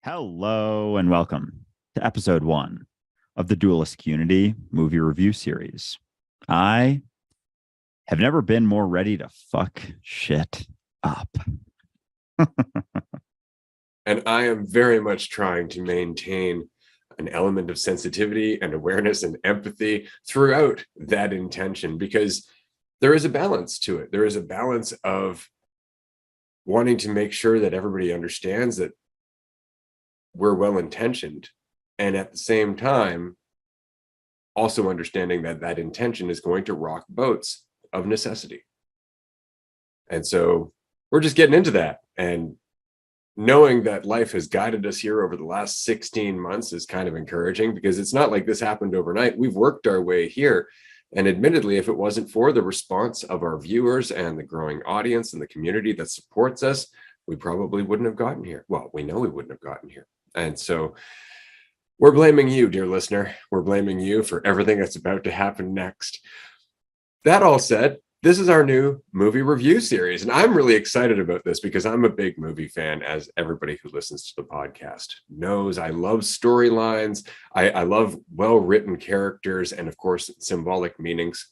Hello and welcome to episode 1 of the Dualistic Unity movie review series. I have never been more ready to fuck shit up. And I am very much trying to maintain an element of sensitivity and awareness and empathy throughout that intention, because there is a balance to it. There is a balance of wanting to make sure that everybody understands that we're well-intentioned, and at the same time, also understanding that that intention is going to rock boats of necessity. And so we're just getting into that. And knowing that life has guided us here over the last 16 months is kind of encouraging, because it's not like this happened overnight. We've worked our way here. And admittedly, if it wasn't for the response of our viewers and the growing audience and the community that supports us, we probably wouldn't have gotten here. Well, we know we wouldn't have gotten here. And so we're blaming you, dear listener. We're blaming you for everything that's about to happen next. That all said, this is our new movie review series, and I'm really excited about this because I'm a big movie fan, as everybody who listens to the podcast knows. I love storylines. I love well-written characters and, of course, symbolic meanings.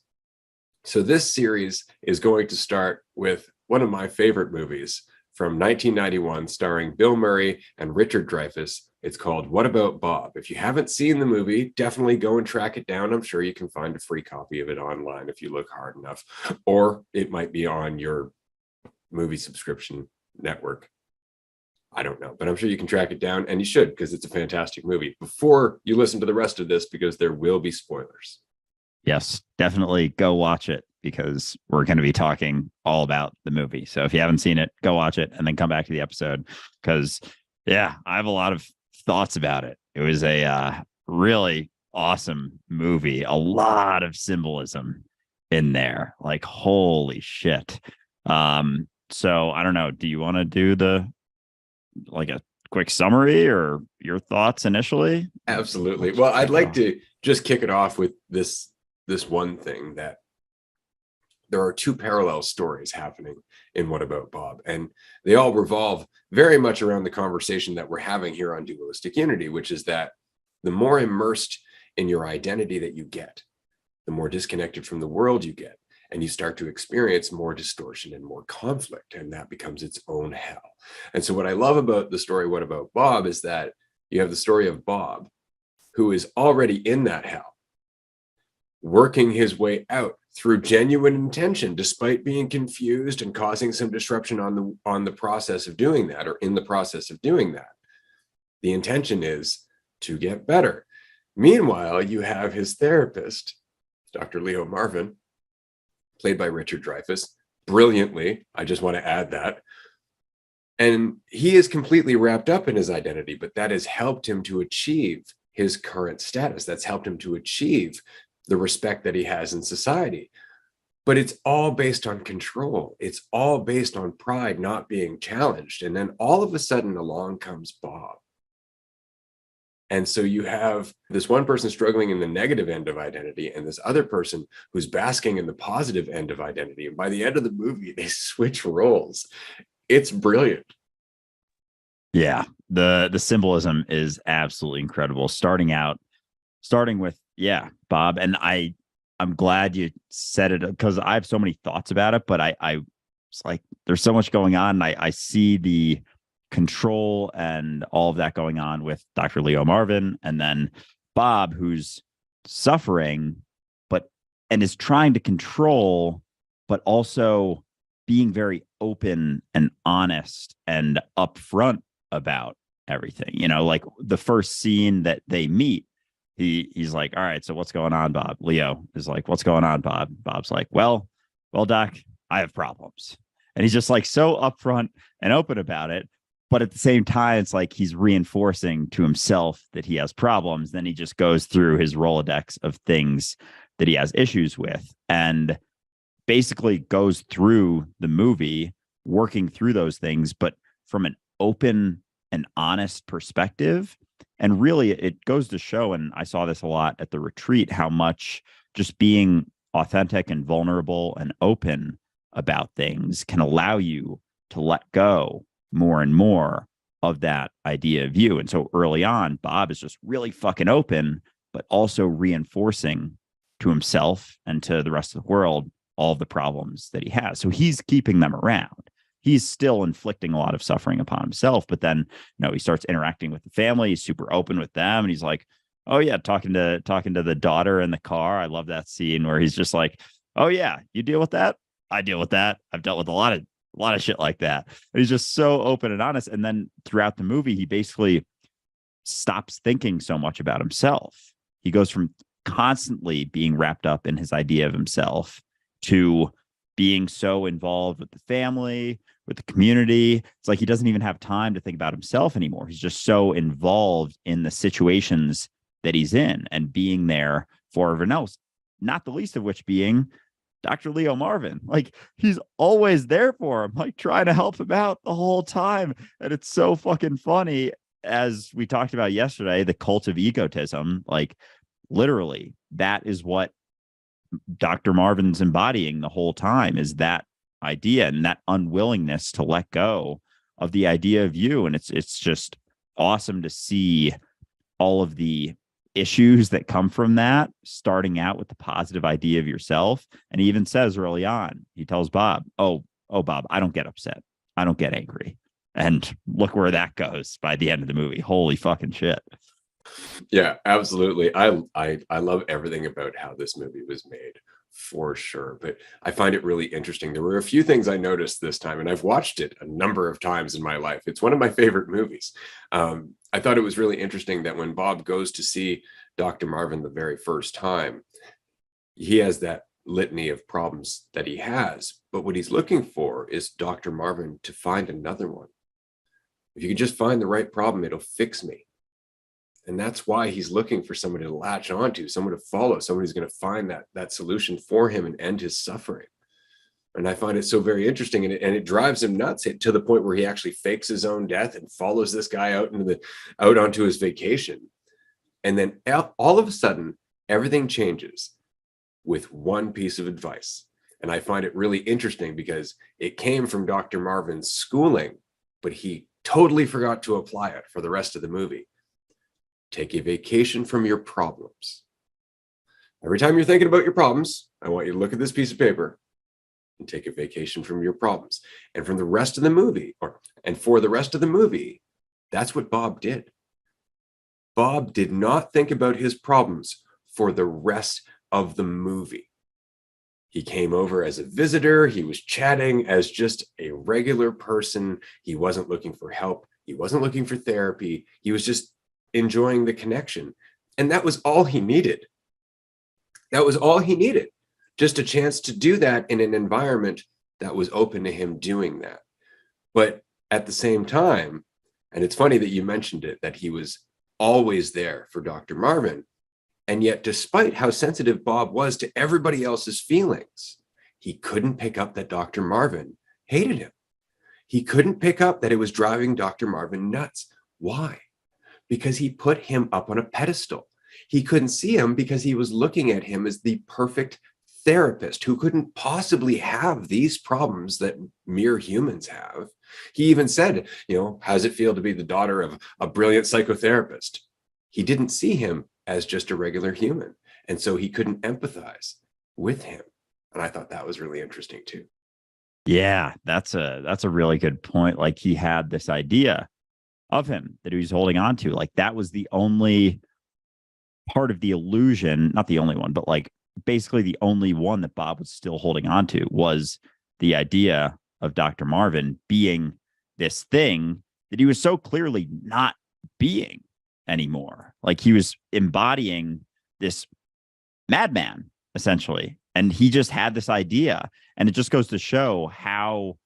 So this series is going to start with one of my favorite movies from 1991, starring Bill Murray and Richard Dreyfuss. It's called What About Bob? If you haven't seen the movie, definitely go and track it down. I'm sure you can find a free copy of it online if you look hard enough, or it might be on your movie subscription network. I don't know, but I'm sure you can track it down, and you should, because it's a fantastic movie. Before you listen to the rest of this, because there will be spoilers. Yes, definitely go watch it, because we're going to be talking all about the movie. So if you haven't seen it, go watch it and then come back to the episode, because I have a lot of thoughts about it. It was a really awesome movie. A lot of symbolism in there. Like, holy shit. So I don't know. Do you want to do a quick summary or your thoughts initially? Absolutely. Well, I'd like to just kick it off with this one thing, that there are two parallel stories happening in What About Bob? And they all revolve very much around the conversation that we're having here on Dualistic Unity, which is that the more immersed in your identity that you get, the more disconnected from the world you get, and you start to experience more distortion and more conflict, and that becomes its own hell. And so what I love about the story What About Bob is that you have the story of Bob, who is already in that hell, working his way out through genuine intention, despite being confused and causing some disruption on the process of doing that, or in the process of doing that. The intention is to get better. Meanwhile, you have his therapist, Dr. Leo Marvin, played by Richard Dreyfuss, brilliantly. I just want to add that. And he is completely wrapped up in his identity, but that has helped him to achieve his current status. That's helped him to achieve the respect that he has in society. But it's all based on control. It's all based on pride not being challenged. And then all of a sudden along comes Bob. And so you have this one person struggling in the negative end of identity, and this other person who's basking in the positive end of identity. And by the end of the movie, they switch roles. It's brilliant. Yeah, the symbolism is absolutely incredible. Starting with Bob, and I'm glad you said it, because I have so many thoughts about it, but I it's like there's so much going on, and I see the control and all of that going on with Dr. Leo Marvin, and then Bob, who's suffering and is trying to control, but also being very open and honest and upfront about everything. Like the first scene that they meet, he's like, all right, so what's going on, Bob? Leo is like, what's going on, Bob? Bob's like, well, Doc, I have problems. And he's just like so upfront and open about it. But at the same time, it's like he's reinforcing to himself that he has problems. Then he just goes through his Rolodex of things that he has issues with, and basically goes through the movie working through those things, but from an open and honest perspective. And really, it goes to show, and I saw this a lot at the retreat, how much just being authentic and vulnerable and open about things can allow you to let go more and more of that idea of you. And so early on, Bob is just really fucking open, but also reinforcing to himself and to the rest of the world all of the problems that he has. So he's keeping them around. He's still inflicting a lot of suffering upon himself, but then, he starts interacting with the family. He's super open with them, and he's like, oh yeah, talking to the daughter in the car. I love that scene where he's just like, oh yeah, you deal with that, I deal with that. I've dealt with a lot of shit like that. And he's just so open and honest. And then throughout the movie, he basically stops thinking so much about himself. He goes from constantly being wrapped up in his idea of himself to being so involved with the family, with the community. It's like he doesn't even have time to think about himself anymore. He's just so involved in the situations that he's in and being there for everyone else, not the least of which being Dr. Leo Marvin. Like, he's always there for him, like trying to help him out the whole time. And it's so fucking funny. As we talked about yesterday, the cult of egotism, like literally that is what Dr. Marvin's embodying the whole time, is that idea and that unwillingness to let go of the idea of you. And it's just awesome to see all of the issues that come from that, starting out with the positive idea of yourself. And he even says early on, he tells Bob, oh Bob, I don't get upset, I don't get angry. And look where that goes by the end of the movie. Holy fucking shit. Yeah, absolutely. I love everything about how this movie was made, for sure. But I find it really interesting. There were a few things I noticed this time, and I've watched it a number of times in my life. It's one of my favorite movies. I thought it was really interesting that when Bob goes to see Dr. Marvin the very first time, he has that litany of problems that he has. But what he's looking for is Dr. Marvin to find another one. If you can just find the right problem, it'll fix me. And that's why he's looking for somebody to latch onto, someone to follow, someone who's going to find that solution for him and end his suffering. And I find it so very interesting, and it drives him nuts to the point where he actually fakes his own death and follows this guy out onto his vacation. And then all of a sudden, everything changes with one piece of advice. And I find it really interesting because it came from Dr. Marvin's schooling, but he totally forgot to apply it for the rest of the movie. Take a vacation from your problems. Every time you're thinking about your problems, I want you to look at this piece of paper and take a vacation from your problems. And from the rest of the movie, for the rest of the movie, that's what Bob did. Bob did not think about his problems for the rest of the movie. He came over as a visitor. He was chatting as just a regular person. He wasn't looking for help. He wasn't looking for therapy. He was just enjoying the connection. And that was all he needed. That was all he needed. Just a chance to do that in an environment that was open to him doing that. But at the same time, and it's funny that you mentioned it, that he was always there for Dr. Marvin. And yet, despite how sensitive Bob was to everybody else's feelings, he couldn't pick up that Dr. Marvin hated him. He couldn't pick up that it was driving Dr. Marvin nuts. Why? Because he put him up on a pedestal. He couldn't see him because he was looking at him as the perfect therapist who couldn't possibly have these problems that mere humans have. He even said, how does it feel to be the daughter of a brilliant psychotherapist? He didn't see him as just a regular human. And so he couldn't empathize with him. And I thought that was really interesting too. Yeah, that's a really good point. Like, he had this idea of him that he was holding on to. Like, that was the only part of the illusion, not the only one, but like basically the only one that Bob was still holding on to was the idea of Dr. Marvin being this thing that he was so clearly not being anymore. Like, he was embodying this madman, essentially. And he just had this idea. And it just goes to show how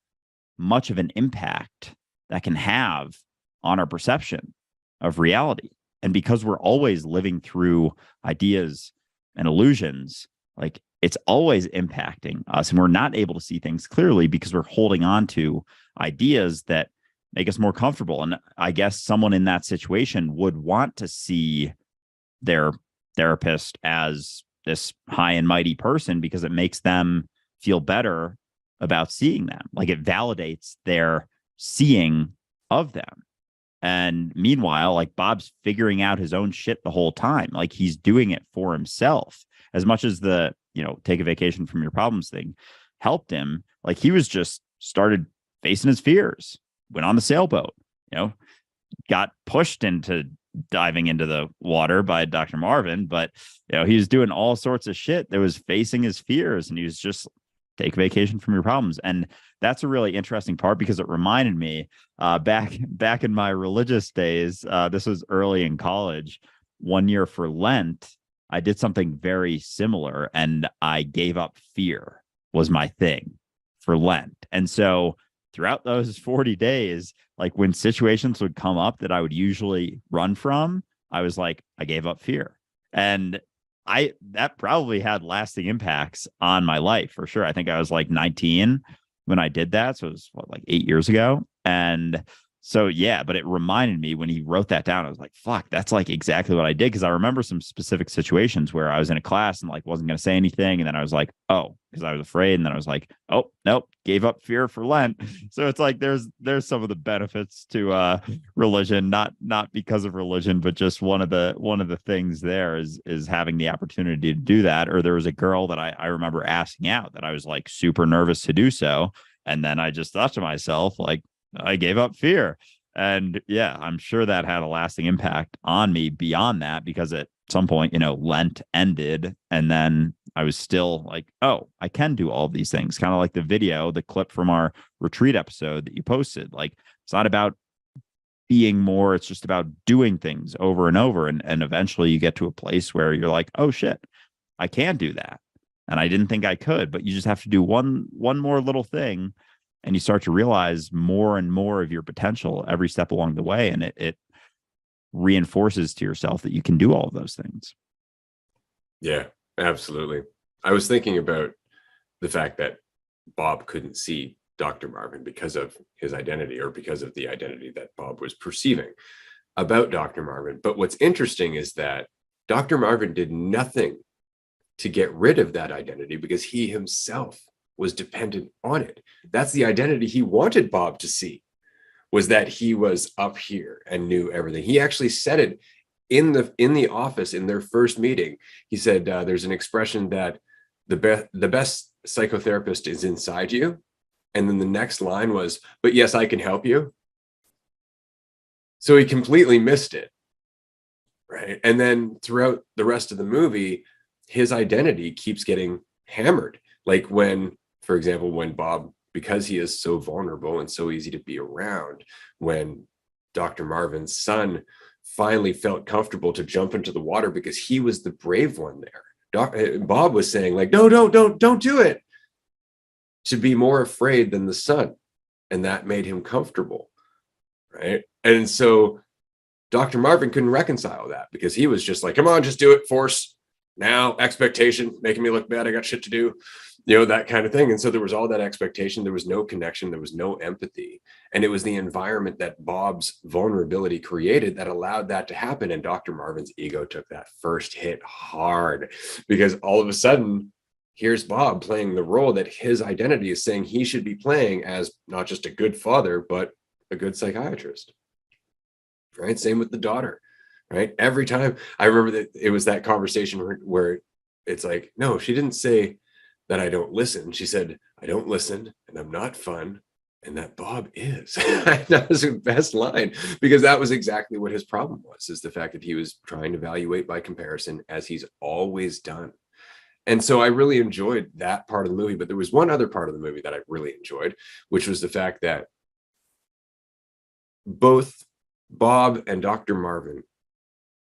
much of an impact that can have on our perception of reality. And because we're always living through ideas and illusions, like, it's always impacting us, and we're not able to see things clearly because we're holding on to ideas that make us more comfortable. And I guess someone in that situation would want to see their therapist as this high and mighty person because it makes them feel better about seeing them. Like, it validates their seeing of them. And meanwhile, like Bob's figuring out his own shit the whole time. Like he's doing it for himself. As much as the, take a vacation from your problems thing helped him, like he was just started facing his fears, went on the sailboat, got pushed into diving into the water by Dr. Marvin, but he was doing all sorts of shit that was facing his fears, and he was just take a vacation from your problems. And that's a really interesting part, because it reminded me back in my religious days, this was early in college, one year for Lent, I did something very similar, and I gave up fear was my thing for Lent. And so throughout those 40 days, like when situations would come up that I would usually run from, I was like, I gave up fear. And that probably had lasting impacts on my life for sure. I think I was like 19 when I did that. So it was like 8 years ago. And so, yeah, but it reminded me when he wrote that down, I was like, fuck, that's like exactly what I did. Cause I remember some specific situations where I was in a class and like wasn't going to say anything. And then I was like, oh, because I was afraid. And then I was like, oh, nope, gave up fear for Lent. So it's like there's some of the benefits to religion, not because of religion, but just one of the things there is having the opportunity to do that. Or there was a girl that I remember asking out that I was like super nervous to do so. And then I just thought to myself, like, I gave up fear. And yeah, I'm sure that had a lasting impact on me beyond that, because at some point, Lent ended, and then I was still like, oh, I can do all these things. Kind of like the clip from our retreat episode that you posted. Like, it's not about being more, it's just about doing things over and over. And eventually you get to a place where you're like, oh shit, I can do that. And I didn't think I could, but you just have to do one more little thing, and you start to realize more and more of your potential every step along the way. And it reinforces to yourself that you can do all of those things. Yeah, absolutely. I was thinking about the fact that Bob couldn't see Dr. Marvin because of his identity, or because of the identity that Bob was perceiving about Dr. Marvin. But what's interesting is that Dr. Marvin did nothing to get rid of that identity, because he himself was dependent on it. That's the identity he wanted Bob to see, was that he was up here and knew everything. He actually said it in the office in their first meeting. He said, there's an expression that the best psychotherapist is inside you. And then the next line was, but yes, I can help you. So he completely missed it. Right. And then throughout the rest of the movie, his identity keeps getting hammered. Like when, for example, when Bob, because he is so vulnerable and so easy to be around, when Dr. Marvin's son finally felt comfortable to jump into the water because he was the brave one there. Bob was saying like, no, don't do it, to be more afraid than the son. And that made him comfortable. Right. And so Dr. Marvin couldn't reconcile that, because he was just like, come on, just do it, force. Now, expectation, making me look bad, I got shit to do, that kind of thing. And so there was all that expectation. There was no connection. There was no empathy. And it was the environment that Bob's vulnerability created that allowed that to happen. And Dr. Marvin's ego took that first hit hard, because all of a sudden, here's Bob playing the role that his identity is saying he should be playing, as not just a good father, but a good psychiatrist. Right? Same with the daughter. Right. Every time, I remember that it was that conversation where it's like, no, she didn't say that I don't listen. She said, I don't listen, and I'm not fun, and that Bob is. That was the best line, because that was exactly what his problem was, is the fact that he was trying to evaluate by comparison, as he's always done. And so I really enjoyed that part of the movie. But there was one other part of the movie that I really enjoyed, which was the fact that both Bob and Dr. Marvin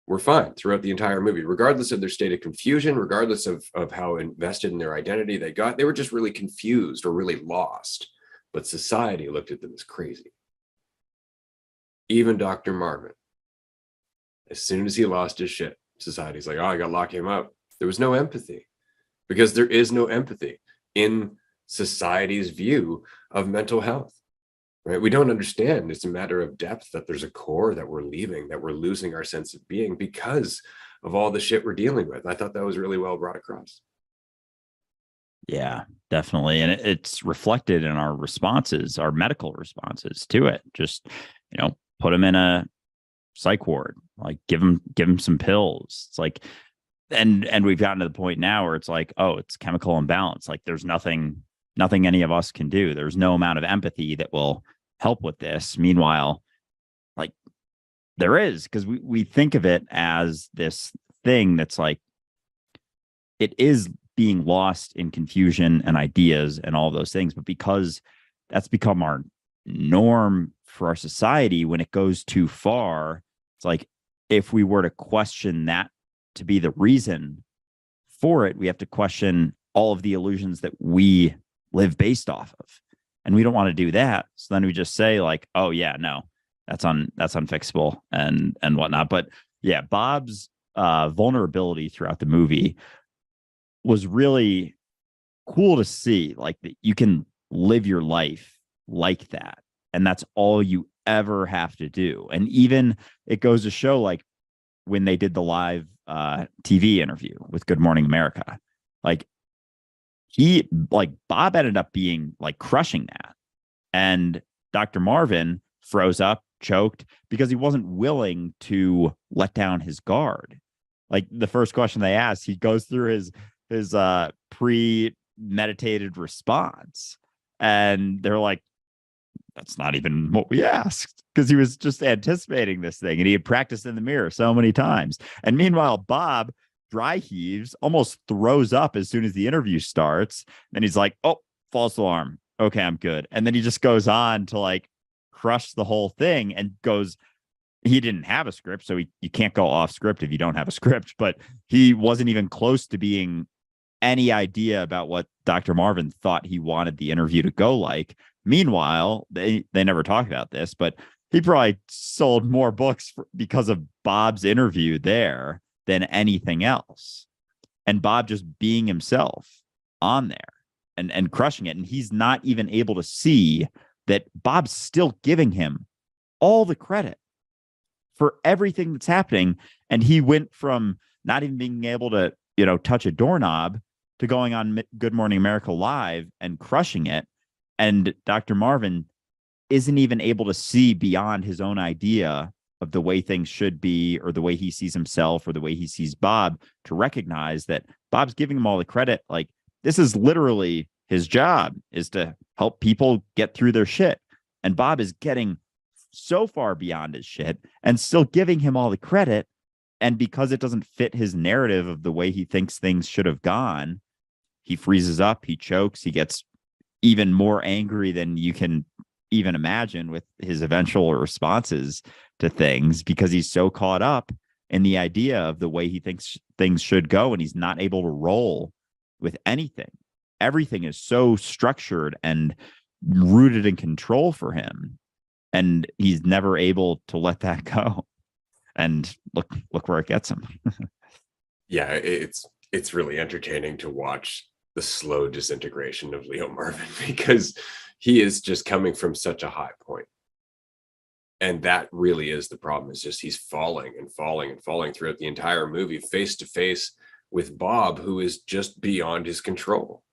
were fine throughout the entire movie, regardless of their state of confusion, regardless of how invested in their identity they got. They were just really confused or really lost. But society looked at them as crazy. Even Dr. Marvin, as soon as he lost his shit, society's like, oh, I got to lock him up. There was no empathy, because there is no empathy in society's view of mental health. Right? We don't understand. It's a matter of depth, that there's a core that we're leaving, that we're losing our sense of being because of all the shit we're dealing with. I thought that was really well brought across. Yeah, definitely. And it's reflected in our responses, our medical responses to it. Just, put him in a psych ward, like give him some pills. It's like, and we've gotten to the point now where it's like, oh, it's chemical imbalance. Like there's nothing any of us can do. There's no amount of empathy that will help with this. Meanwhile, like there is, because we think of it as this thing that's like, it is being lost in confusion and ideas and all those things. But because that's become our norm for our society, when it goes too far, it's like, if we were to question that to be the reason for it, we have to question all of the illusions that we live based off of. And we don't want to do that. So then we just say like, oh yeah, no, that's unfixable and whatnot. But yeah, Bob's vulnerability throughout the movie was really cool to see, like that you can live your life like that. And that's all you ever have to do. And even it goes to show, like when they did the live TV interview with Good Morning America, like Bob ended up being like crushing that. And Dr. Marvin froze up, choked, because he wasn't willing to let down his guard. Like the first question they asked, he goes through his premeditated response, and they're like, that's not even what we asked, because he was just anticipating this thing and he had practiced in the mirror so many times. And meanwhile, Bob dry heaves, almost throws up as soon as the interview starts. Then he's like, oh, false alarm. Okay, I'm good. And then he just goes on to like crush the whole thing and goes, he didn't have a script, so you can't go off script if you don't have a script, but he wasn't even close to being any idea about what Dr. Marvin thought he wanted the interview to go like. Meanwhile, they never talk about this, but he probably sold more books because of Bob's interview there than anything else. And Bob just being himself on there and crushing it. And he's not even able to see that Bob's still giving him all the credit for everything that's happening. And he went from not even being able to, touch a doorknob to going on Good Morning America Live and crushing it. And Dr. Marvin isn't even able to see beyond his own idea of the way things should be, or the way he sees himself, or the way he sees Bob, to recognize that Bob's giving him all the credit. Like, this is literally his job, is to help people get through their shit. And Bob is getting so far beyond his shit and still giving him all the credit. And because it doesn't fit his narrative of the way he thinks things should have gone, he freezes up, he chokes, he gets even more angry than you can even imagine with his eventual responses to things, because he's so caught up in the idea of the way he thinks things should go, and he's not able to roll with anything. Everything is so structured and rooted in control for him, and he's never able to let that go. And look where it gets him. Yeah, it's really entertaining to watch the slow disintegration of Leo Marvin, because he is just coming from such a high point. And that really is the problem, is just he's falling and falling and falling throughout the entire movie, face to face with Bob, who is just beyond his control.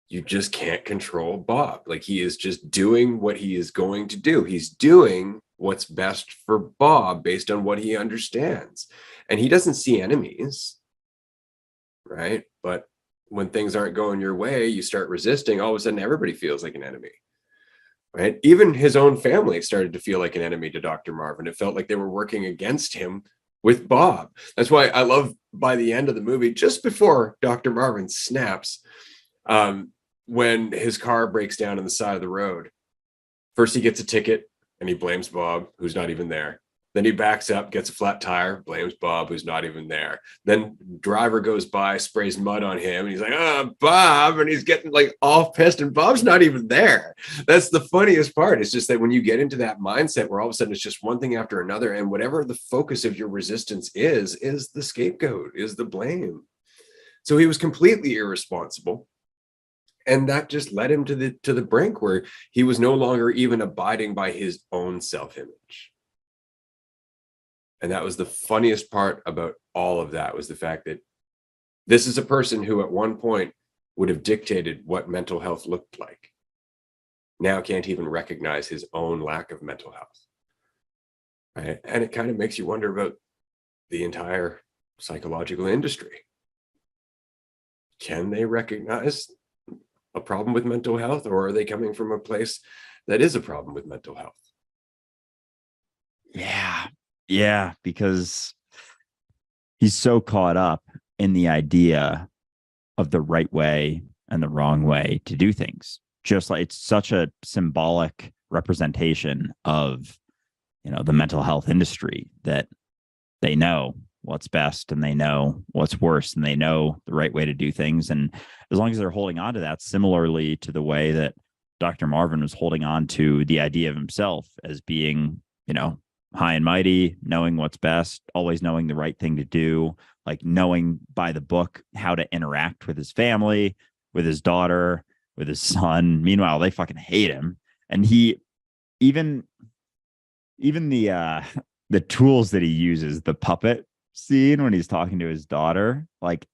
You just can't control Bob. Like, he is just doing what he is going to do. He's doing what's best for Bob based on what he understands. And he doesn't see enemies, right? But when things aren't going your way, you start resisting, all of a sudden everybody feels like an enemy, right? Even his own family started to feel like an enemy to Dr. Marvin. It felt like they were working against him with Bob. That's why I love, by the end of the movie, just before Dr. Marvin snaps, when his car breaks down on the side of the road, first he gets a ticket and he blames Bob, who's not even there. Then he backs up, gets a flat tire, blames Bob, who's not even there. Then driver goes by, sprays mud on him, and he's like, oh, Bob, and he's getting like all pissed, and Bob's not even there. That's the funniest part. It's just that when you get into that mindset where all of a sudden it's just one thing after another, and whatever the focus of your resistance is the scapegoat, is the blame. So he was completely irresponsible. And that just led him to the brink where he was no longer even abiding by his own self-image. And that was the funniest part about all of that, was the fact that this is a person who at one point would have dictated what mental health looked like. Now can't even recognize his own lack of mental health. right? And it kind of makes you wonder about the entire psychological industry. Can they recognize a problem with mental health, or are they coming from a place that is a problem with mental health? Yeah. Yeah. Because he's so caught up in the idea of the right way and the wrong way to do things. Just like it's such a symbolic representation of, the mental health industry, that they know what's best and they know what's worse and they know the right way to do things. And as long as they're holding on to that, similarly to the way that Dr. Marvin was holding on to the idea of himself as being, high and mighty, knowing what's best, always knowing the right thing to do, like knowing by the book how to interact with his family, with his daughter, with his son. Meanwhile, they fucking hate him. And he even the tools that he uses, the puppet scene when he's talking to his daughter, like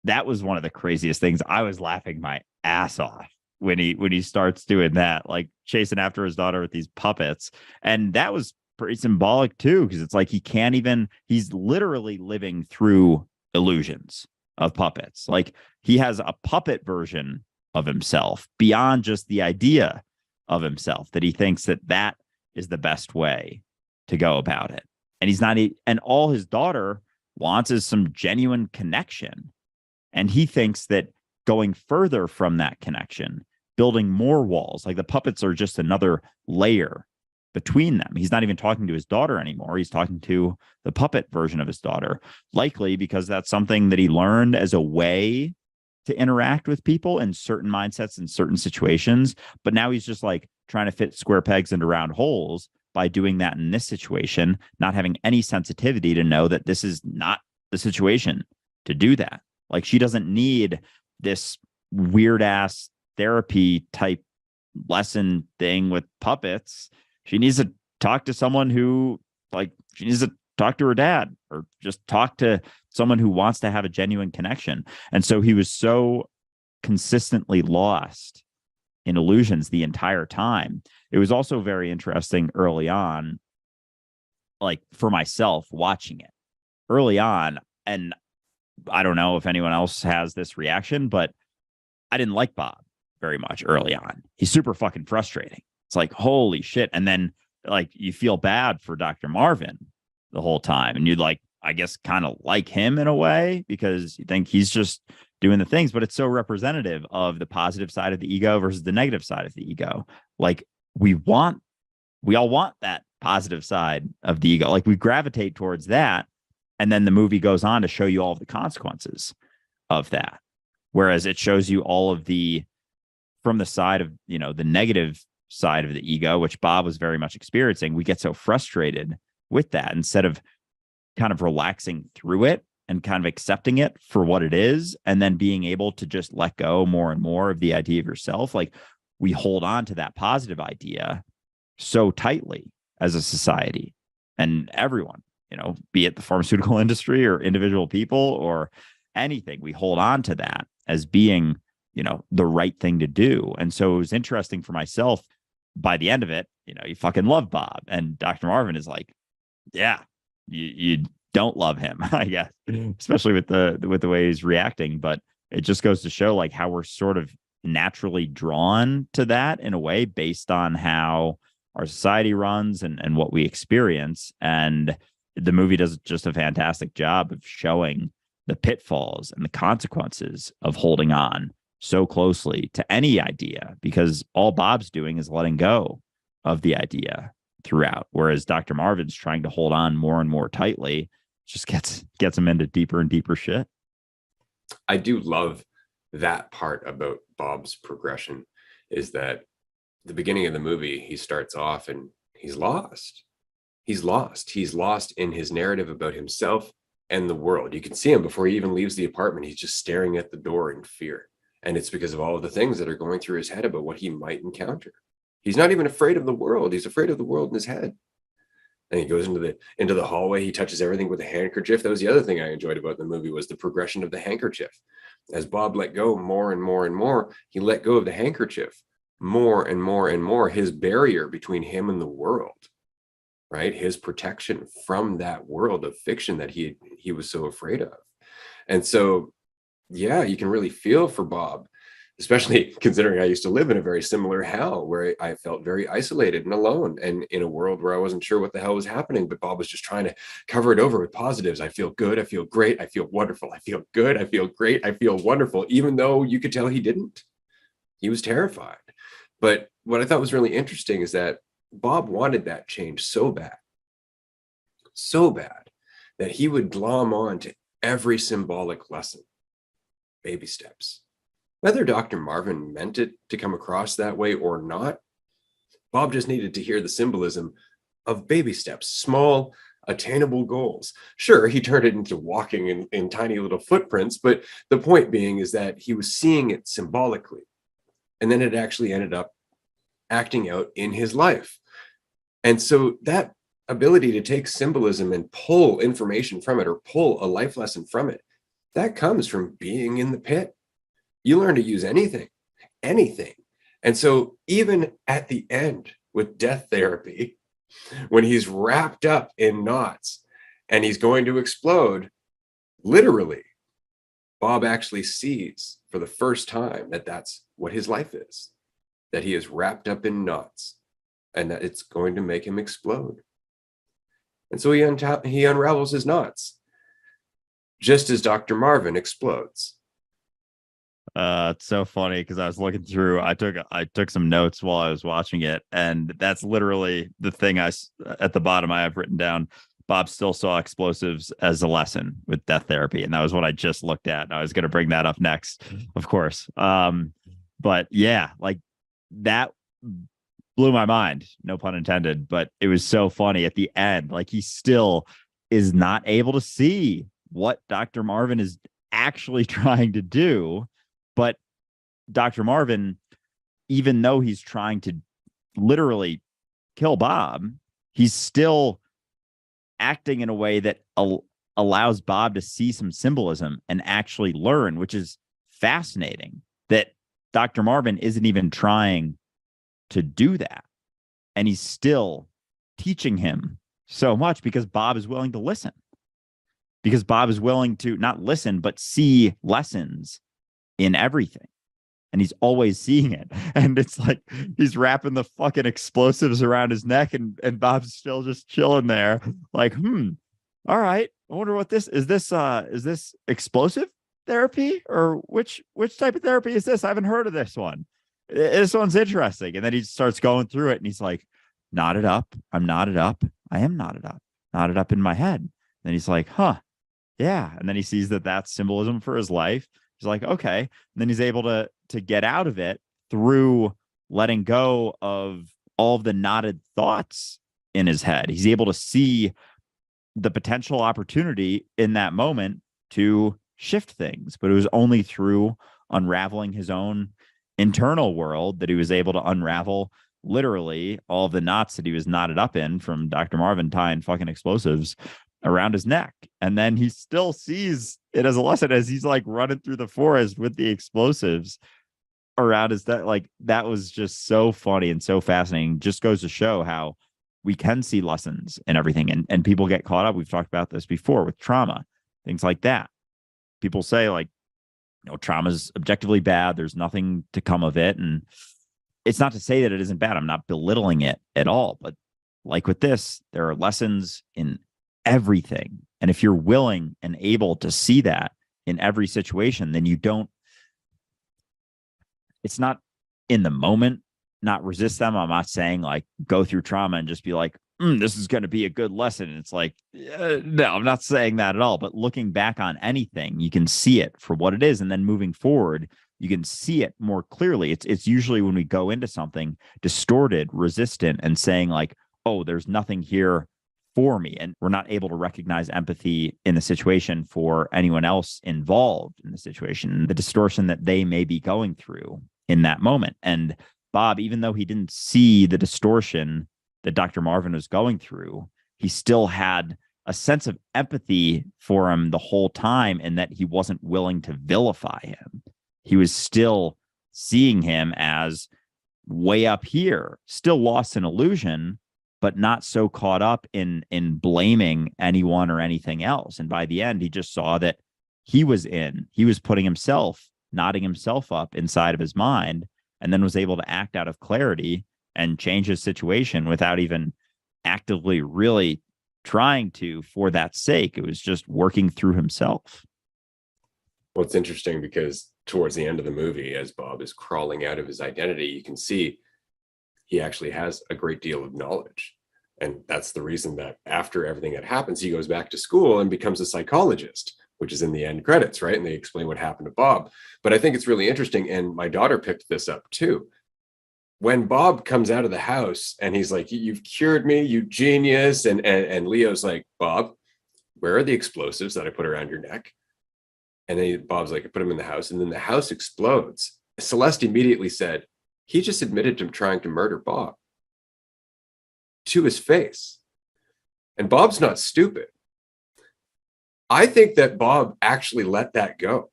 that was one of the craziest things. I was laughing my ass off when he starts doing that, like chasing after his daughter with these puppets. And that was pretty symbolic too, because it's like he's literally living through illusions of puppets. Like he has a puppet version of himself beyond just the idea of himself, that he thinks that is the best way to go about it. And and all his daughter wants is some genuine connection. And he thinks that going further from that connection, building more walls, like the puppets are just another layer between them. He's not even talking to his daughter anymore. He's talking to the puppet version of his daughter, likely because that's something that he learned as a way to interact with people in certain mindsets in certain situations. But now he's just like trying to fit square pegs into round holes by doing that in this situation, not having any sensitivity to know that this is not the situation to do that. Like she doesn't need this weird ass therapy type lesson thing with puppets. She needs to talk to someone she needs to talk to her dad, or just talk to someone who wants to have a genuine connection. And so he was so consistently lost in illusions the entire time. It was also very interesting early on, like for myself watching it early on. And I don't know if anyone else has this reaction, but I didn't like Bob very much early on. He's super fucking frustrating. It's like, holy shit. And then like you feel bad for Dr. Marvin the whole time. And you'd like, I guess, kind of like him in a way, because you think he's just doing the things, but it's so representative of the positive side of the ego versus the negative side of the ego. Like we all want that positive side of the ego. Like we gravitate towards that. And then the movie goes on to show you all of the consequences of that. Whereas it shows you all of from the side of, the negative side of the ego, which Bob was very much experiencing. We get so frustrated with that instead of kind of relaxing through it and kind of accepting it for what it is, and then being able to just let go more and more of the idea of yourself. Like we hold on to that positive idea so tightly as a society, and everyone, be it the pharmaceutical industry or individual people or anything, we hold on to that as being, the right thing to do. And so it was interesting for myself by the end of it, you fucking love Bob, and Dr. Marvin is like, yeah, you don't love him, I guess, especially with the way he's reacting. But it just goes to show like how we're sort of naturally drawn to that in a way based on how our society runs and what we experience. And the movie does just a fantastic job of showing the pitfalls and the consequences of holding on so closely to any idea, because all Bob's doing is letting go of the idea throughout, whereas Dr. Marvin's trying to hold on more and more tightly, just gets him into deeper and deeper shit. I do love that part about Bob's progression, is that the beginning of the movie, he starts off and he's lost. He's lost in his narrative about himself and the world. You can see him before he even leaves the apartment. He's just staring at the door in fear. And it's because of all of the things that are going through his head about what he might encounter. He's not even afraid of the world. He's afraid of the world in his head. And he goes into the hallway. He touches everything with a handkerchief. That was the other thing I enjoyed about the movie, was the progression of the handkerchief. As Bob let go more and more and more, he let go of the handkerchief more and more and more, his barrier between him and the world. right? His protection from that world of fiction that he was so afraid of. And so, yeah, you can really feel for Bob, especially considering I used to live in a very similar hell where I felt very isolated and alone and in a world where I wasn't sure what the hell was happening. But Bob was just trying to cover it over with positives. I feel good. I feel great. I feel wonderful. I feel good. I feel great. I feel wonderful, even though you could tell he didn't. He was terrified. But what I thought was really interesting is that Bob wanted that change so bad that he would glom on to every symbolic lesson, baby steps. Whether Dr. Marvin meant it to come across that way or not, Bob just needed to hear the symbolism of baby steps, small, attainable goals. Sure, he turned it into walking in tiny little footprints, but the point being is that he was seeing it symbolically. And then it actually ended up acting out in his life. And so that ability to take symbolism and pull information from it or pull a life lesson from it, that comes from being in the pit. You learn to use anything. And so even at the end with death therapy, when he's wrapped up in knots and he's going to explode, literally, Bob actually sees for the first time that that's what his life is, that he is wrapped up in knots and that it's going to make him explode. And so he unravels his knots, just as Dr. Marvin explodes. It's so funny because I was looking through. I took some notes while I was watching it, and that's literally the thing at the bottom I have written down. Bob still saw explosives as a lesson with death therapy, and that was what I just looked at. And I was going to bring that up next, of course. But yeah, like that blew my mind, no pun intended. But it was so funny at the end. Like he still is not able to see what Dr. Marvin is actually trying to do. But Dr. Marvin, even though he's trying to literally kill Bob, he's still acting in a way that allows Bob to see some symbolism and actually learn, which is fascinating that Dr. Marvin isn't even trying to do that. And he's still teaching him so much because Bob is willing to listen. Because Bob is willing to not listen, but see lessons in everything. And he's always seeing it. And it's like he's wrapping the fucking explosives around his neck and Bob's still just chilling there. Like, all right. I wonder what this is. This explosive therapy? Or which type of therapy is this? I haven't heard of this one. This one's interesting. And then he starts going through it and he's like, knotted up. I'm knotted up. I am knotted up in my head. And then he's like, yeah. And then he sees that that's symbolism for his life. He's like, okay. And then he's able to get out of it through letting go of all of the knotted thoughts in his head. He's able to see the potential opportunity in that moment to shift things, but it was only through unraveling his own internal world that he was able to unravel literally all of the knots that he was knotted up in from Dr. Marvin tying fucking explosives around his neck. And then he still sees it as a lesson as he's like running through the forest with the explosives around his neck. Like that was just so funny and so fascinating. Just goes to show how we can see lessons in everything. And people get caught up. We've talked about this before with trauma, things like that. People say like, trauma is objectively bad. There's nothing to come of it. And it's not to say that it isn't bad. I'm not belittling it at all. But like with this, there are lessons in everything. And if you're willing and able to see that in every situation, then it's not in the moment, not resist them. I'm not saying like go through trauma and just be like, this is going to be a good lesson. It's like, no, I'm not saying that at all. But looking back on anything, you can see it for what it is. And then moving forward, you can see it more clearly. It's usually when we go into something distorted, resistant, and saying like, oh, there's nothing here for me. And we're not able to recognize empathy in the situation for anyone else involved in the situation, the distortion that they may be going through in that moment. And Bob, even though he didn't see the distortion that Dr. Marvin was going through, he still had a sense of empathy for him the whole time, and that he wasn't willing to vilify him. He was still seeing him as way up here, still lost in illusion, but not so caught up in blaming anyone or anything else. And by the end, he just saw that he was putting himself, knotting himself up inside of his mind, and then was able to act out of clarity and change his situation without even actively really trying to for that sake. It was just working through himself. Well, it's interesting because towards the end of the movie, as Bob is crawling out of his identity, you can see he actually has a great deal of knowledge. And that's the reason that after everything that happens, he goes back to school and becomes a psychologist, which is in the end credits, right? And they explain what happened to Bob. But I think it's really interesting. And my daughter picked this up too. When Bob comes out of the house and he's like, "You've cured me, you genius." And Leo's like, "Bob, where are the explosives that I put around your neck?" And then Bob's like, "I put them in the house." And then the house explodes. Celeste immediately said, "He just admitted to trying to murder Bob," to his face. And Bob's not stupid. I think that Bob actually let that go.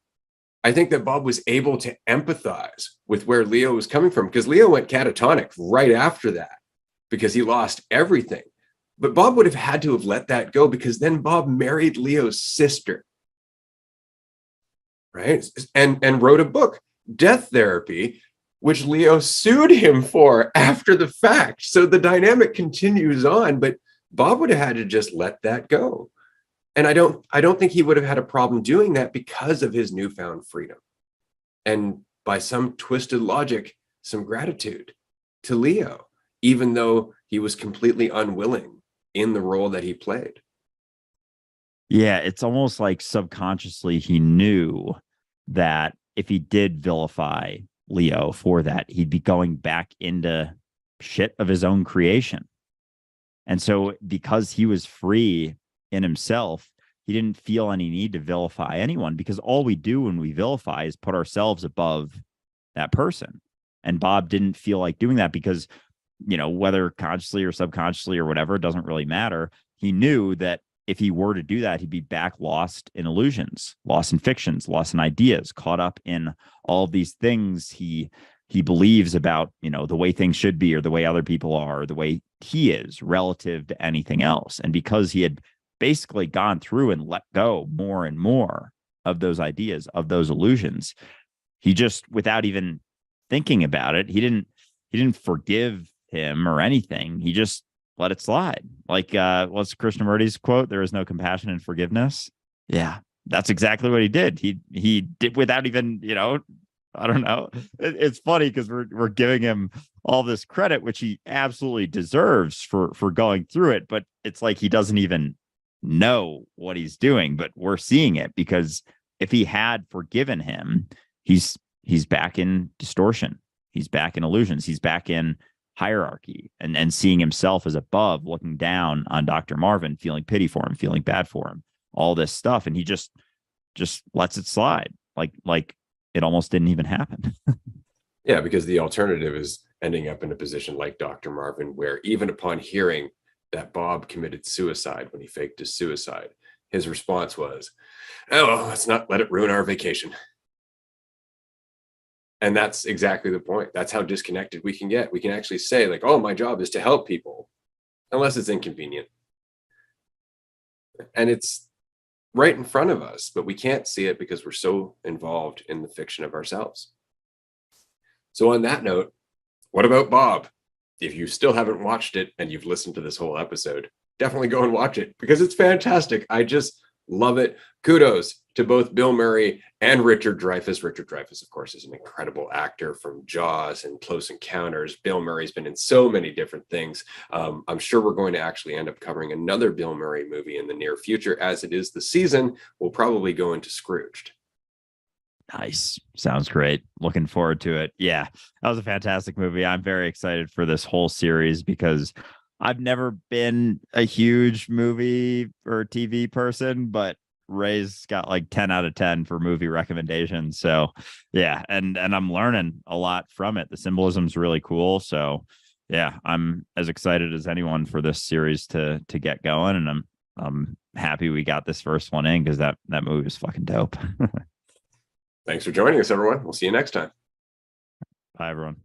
I think that Bob was able to empathize with where Leo was coming from, because Leo went catatonic right after that because he lost everything. But Bob would have had to have let that go, because then Bob married Leo's sister, right? And wrote a book, Death Therapy, which Leo sued him for after the fact. So the dynamic continues on, but Bob would have had to just let that go. And I don't think he would have had a problem doing that because of his newfound freedom. And by some twisted logic, some gratitude to Leo, even though he was completely unwilling in the role that he played. Yeah, it's almost like subconsciously he knew that if he did vilify Leo for that, he'd be going back into shit of his own creation. And so because he was free in himself, he didn't feel any need to vilify anyone, because all we do when we vilify is put ourselves above that person. And Bob didn't feel like doing that because, whether consciously or subconsciously or whatever, it doesn't really matter. He knew that if he were to do that, he'd be back lost in illusions, lost in fictions, lost in ideas, caught up in all of these things he believes about, the way things should be, or the way other people are, or the way he is relative to anything else. And because he had basically gone through and let go more and more of those ideas, of those illusions, he just, without even thinking about it, he didn't forgive him or anything. He just let it slide. Like, what's Krishnamurti's quote? "There is no compassion in forgiveness." Yeah, that's exactly what he did. He did without even, I don't know. It's funny because we're giving him all this credit, which he absolutely deserves for going through it. But it's like he doesn't even know what he's doing. But we're seeing it, because if he had forgiven him, he's back in distortion. He's back in illusions. He's back in hierarchy and seeing himself as above, looking down on Dr. Marvin, feeling pity for him, feeling bad for him, all this stuff. And he just lets it slide. Like it almost didn't even happen. Yeah, because the alternative is ending up in a position like Dr. Marvin, where even upon hearing that Bob committed suicide when he faked his suicide, his response was, "Oh, well, let's not let it ruin our vacation." And that's exactly the point. That's how disconnected we can get. We can actually say, like, "Oh, my job is to help people," unless it's inconvenient. And it's right in front of us, but we can't see it because we're so involved in the fiction of ourselves. So on that note, what about Bob? If you still haven't watched it and you've listened to this whole episode, definitely go and watch it, because it's fantastic. I just love it. Kudos to both Bill Murray and Richard Dreyfuss. Richard Dreyfuss, of course, is an incredible actor from Jaws and Close Encounters. Bill Murray's been in so many different things. I'm sure we're going to actually end up covering another Bill Murray movie in the near future. As it is the season, we'll probably go into Scrooged. Nice. Sounds great. Looking forward to it. Yeah, that was a fantastic movie. I'm very excited for this whole series because I've never been a huge movie or TV person, but Ray's got like 10 out of 10 for movie recommendations. So yeah, and I'm learning a lot from it. The symbolism's really cool. So yeah, I'm as excited as anyone for this series to get going. And I'm happy we got this first one in, because that movie was fucking dope. Thanks for joining us, everyone. We'll see you next time. Bye, everyone.